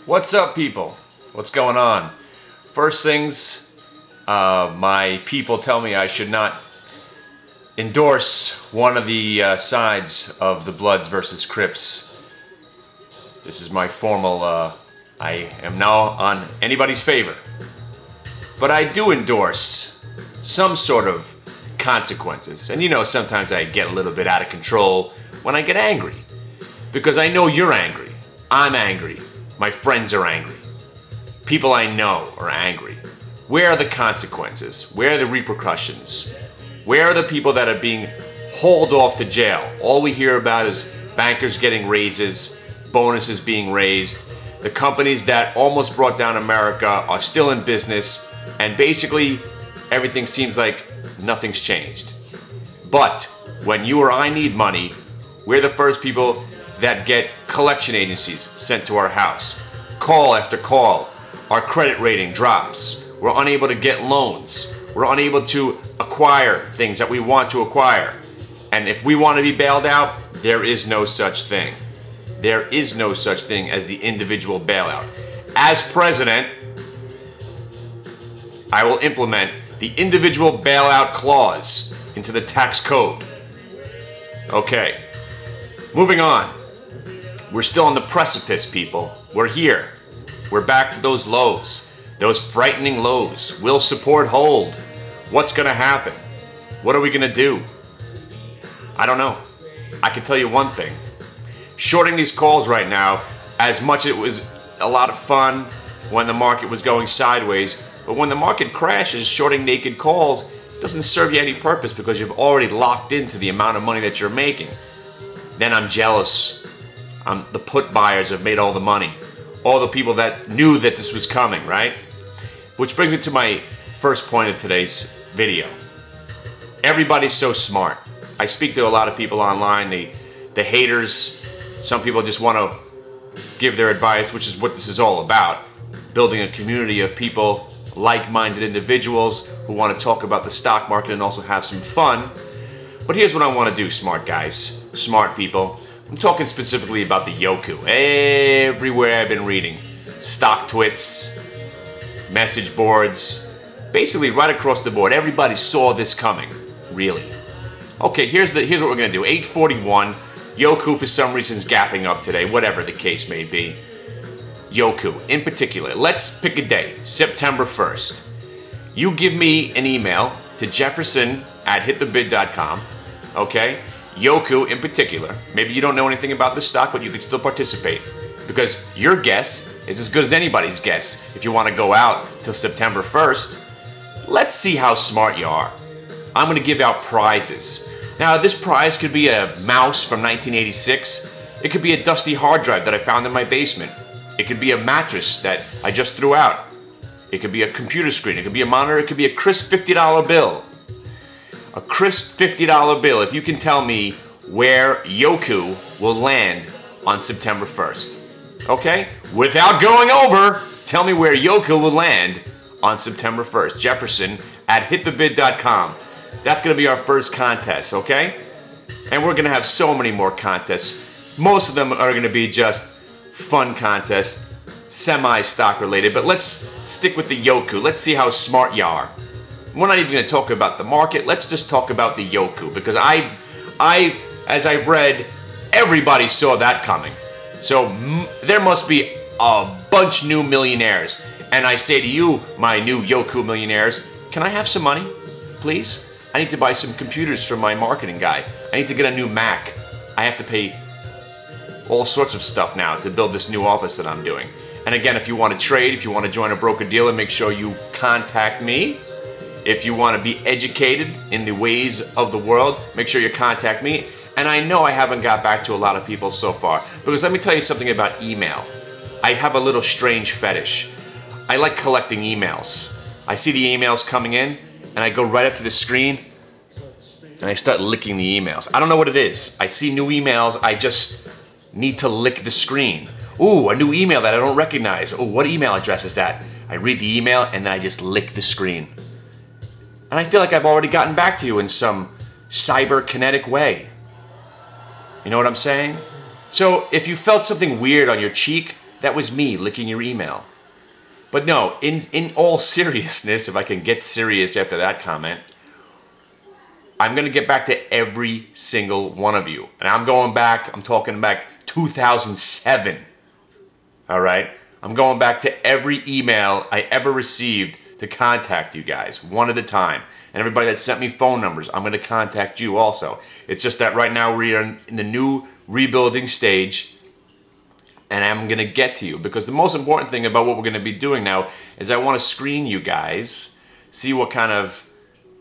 What's up, people? What's going on? First things, my people tell me I should not endorse one of the sides of the Bloods versus Crips. This is my formal, I am now on anybody's favor. But I do endorse some sort of consequences. And you know, sometimes I get a little bit out of control when I get angry. Because I know you're angry. I'm angry. My friends are angry. People I know are angry. Where are the consequences? Where are the repercussions? Where are the people that are being hauled off to jail? All we hear about is bankers getting raises, bonuses being raised. The companies that almost brought down America are still in business, and basically everything seems like nothing's changed. But when you or I need money, we're the first people that get collection agencies sent to our house. Call after call. Our credit rating drops. We're unable to get loans. We're unable to acquire things that we want to acquire. And if we want to be bailed out, there is no such thing. There is no such thing as the individual bailout. As president, I will implement the individual bailout clause into the tax code. Okay, moving on. We're still on the precipice, people. We're here. We're back to those lows. Those frightening lows. Will support hold? What's going to happen? What are we going to do? I don't know. I can tell you one thing. Shorting these calls right now, as much as it was a lot of fun when the market was going sideways, but when the market crashes, shorting naked calls doesn't serve you any purpose because you've already locked into the amount of money that you're making. Then I'm jealous. The put buyers have made all the money. All the people that knew that this was coming, right? Which brings me to my first point of today's video. Everybody's so smart. I speak to a lot of people online, the haters. Some people just want to give their advice, which is what this is all about. Building a community of people, like-minded individuals who want to talk about the stock market and also have some fun. But here's what I want to do, smart guys, smart people. I'm talking specifically about the Yoku. Everywhere I've been reading. Stocktwits, message boards, basically right across the board. Everybody saw this coming, really. Okay, here's what we're going to do. 841, Yoku for some reason is gapping up today, whatever the case may be. Yoku, in particular. Let's pick a day, September 1st. You give me an email to jefferson@hitthebid.com, okay? Yoku in particular. Maybe you don't know anything about the stock, but you can still participate because your guess is as good as anybody's guess. If you want to go out till September 1st, let's see how smart you are. I'm going to give out prizes. Now, this prize could be a mouse from 1986. It could be a dusty hard drive that I found in my basement. It could be a mattress that I just threw out. It could be a computer screen. It could be a monitor. It could be a crisp $50 bill. A crisp $50 bill, if you can tell me where Yoku will land on September 1st. Okay? Without going over, tell me where Yoku will land on September 1st. Jefferson@hitthebid.com. That's going to be our first contest, okay? And we're going to have so many more contests. Most of them are going to be just fun contests, semi-stock related, but let's stick with the Yoku. Let's see how smart you are. We're not even going to talk about the market. Let's just talk about the Yoku because as I've read, everybody saw that coming. So there must be a bunch new millionaires. And I say to you, my new Yoku millionaires, can I have some money, please? I need to buy some computers from my marketing guy. I need to get a new Mac. I have to pay all sorts of stuff now to build this new office that I'm doing. And again, if you want to trade, if you want to join a broker-dealer, make sure you contact me. If you want to be educated in the ways of the world, make sure you contact me. And I know I haven't got back to a lot of people so far, because let me tell you something about email. I have a little strange fetish. I like collecting emails. I see the emails coming in, and I go right up to the screen, and I start licking the emails. I don't know what it is. I see new emails, I just need to lick the screen. Ooh, a new email that I don't recognize. Oh, what email address is that? I read the email, and then I just lick the screen. And I feel like I've already gotten back to you in some cyberkinetic way. You know what I'm saying? So if you felt something weird on your cheek, that was me licking your email. But no, in all seriousness, if I can get serious after that comment, I'm going to get back to every single one of you. And I'm talking back 2007. All right? I'm going back to every email I ever received to contact you guys, one at a time. And everybody that sent me phone numbers, I'm going to contact you also. It's just that right now we are in the new rebuilding stage, and I'm going to get to you. Because the most important thing about what we're going to be doing now is I want to screen you guys, see what kind of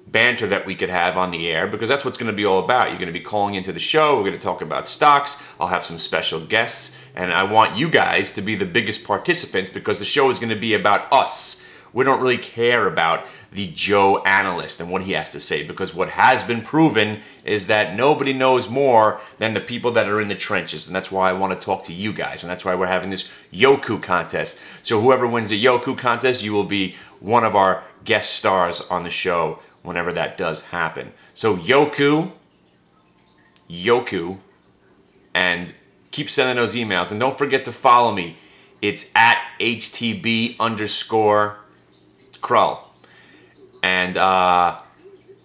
banter that we could have on the air, because that's what's going to be all about. You're going to be calling into the show. We're going to talk about stocks. I'll have some special guests, and I want you guys to be the biggest participants because the show is going to be about us. We don't really care about the Joe analyst and what he has to say, because what has been proven is that nobody knows more than the people that are in the trenches, and that's why I want to talk to you guys, and that's why we're having this Yoku contest. So whoever wins the Yoku contest, you will be one of our guest stars on the show whenever that does happen. So Yoku, and keep sending those emails. And don't forget to follow me. It's at HTB_Krull. And I'm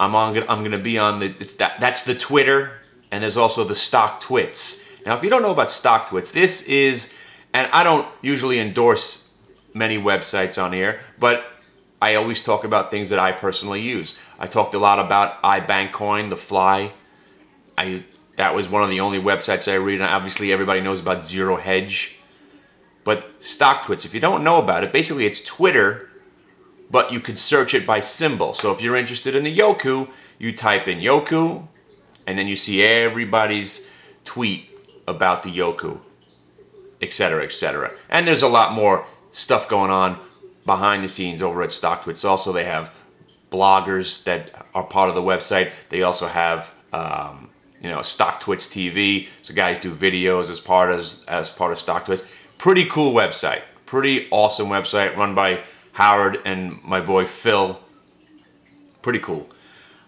gonna be on that's the Twitter, and there's also the Stocktwits. Now, if you don't know about Stocktwits, this is, and I don't usually endorse many websites on here, but I always talk about things that I personally use. I talked a lot about iBankcoin, the Fly. That was one of the only websites I read. And obviously, everybody knows about Zero Hedge. But Stocktwits, if you don't know about it, basically it's Twitter, but you could search it by symbol. So if you're interested in the Yoku, you type in Yoku, and then you see everybody's tweet about the Yoku, etc., etc. And there's a lot more stuff going on behind the scenes over at Stocktwits. Also, they have bloggers that are part of the website. They also have Stocktwits TV. So guys do videos as part of Stocktwits. Pretty cool website. Pretty awesome website run by Howard and my boy Phil. Pretty cool.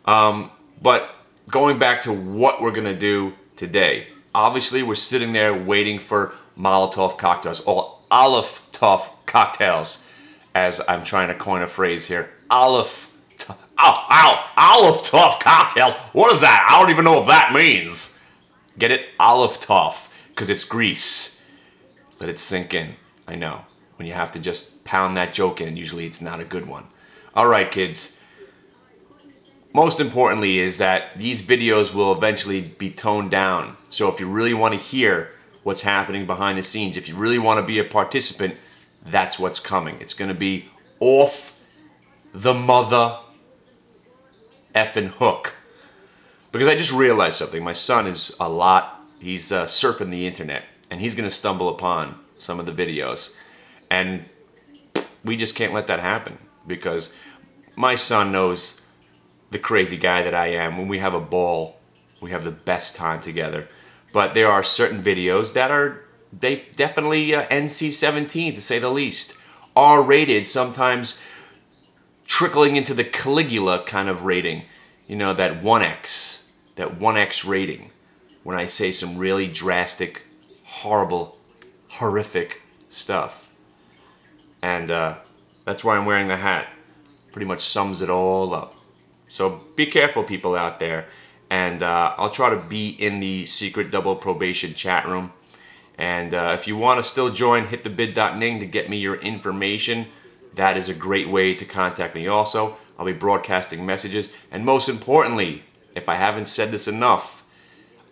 But going back to what we're gonna do today. Obviously, we're sitting there waiting for Molotov cocktails, or Olive cocktails, as I'm trying to coin a phrase here. Olive cocktails. What is that? I don't even know what that means. Get it? Olive because it's Greece. Let it sink in. I know. When you have to just pound that joke in, usually it's not a good one. All right, kids. Most importantly is that these videos will eventually be toned down. So if you really want to hear what's happening behind the scenes, if you really want to be a participant, that's what's coming. It's going to be off the mother effing hook. Because I just realized something. My son is he's surfing the internet, and he's going to stumble upon some of the videos. And we just can't let that happen, because my son knows the crazy guy that I am. When we have a ball, we have the best time together. But there are certain videos that they definitely NC-17, to say the least. R-rated, sometimes trickling into the Caligula kind of rating. You know, that 1X rating. When I say some really drastic, horrible, horrific stuff. And that's why I'm wearing the hat. Pretty much sums it all up. So be careful, people out there. And I'll try to be in the secret double probation chat room. And if you want to still join, hit the bid.ning to get me your information. That is a great way to contact me also. I'll be broadcasting messages. And most importantly, if I haven't said this enough,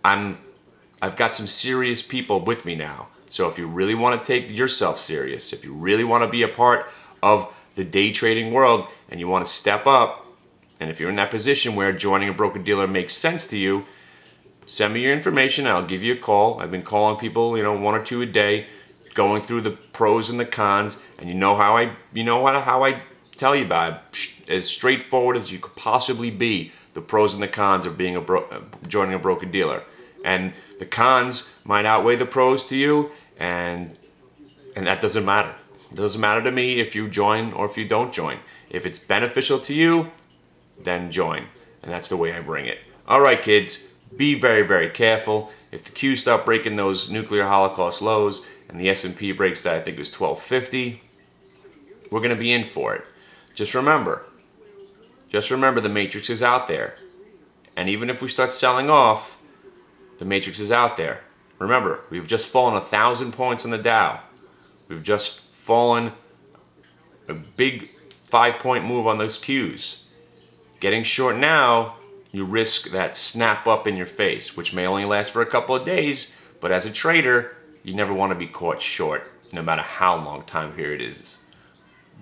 I've got some serious people with me now. So if you really want to take yourself serious, if you really want to be a part of the day trading world and you want to step up, and if you're in that position where joining a broker-dealer makes sense to you, send me your information. I'll give you a call. I've been calling people, 1 or 2 a day, going through the pros and the cons, and how I tell you about it, as straightforward as you could possibly be, the pros and the cons of being joining a broker-dealer. And the cons might outweigh the pros to you, and that doesn't matter. It doesn't matter to me if you join or if you don't join. If it's beneficial to you, then join. And that's the way I bring it. All right, kids, be very, very careful. If the Qs start breaking those nuclear holocaust lows and the S&P breaks that, I think it was 1250, we're going to be in for it. Just remember the matrix is out there. And even if we start selling off, the matrix is out there. Remember, we've just fallen 1,000 points on the Dow. We've just fallen a big 5-point move on those Qs. Getting short now, you risk that snap up in your face, which may only last for a couple of days, but as a trader, you never want to be caught short, no matter how long time period it is.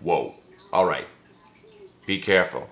Whoa. All right. Be careful.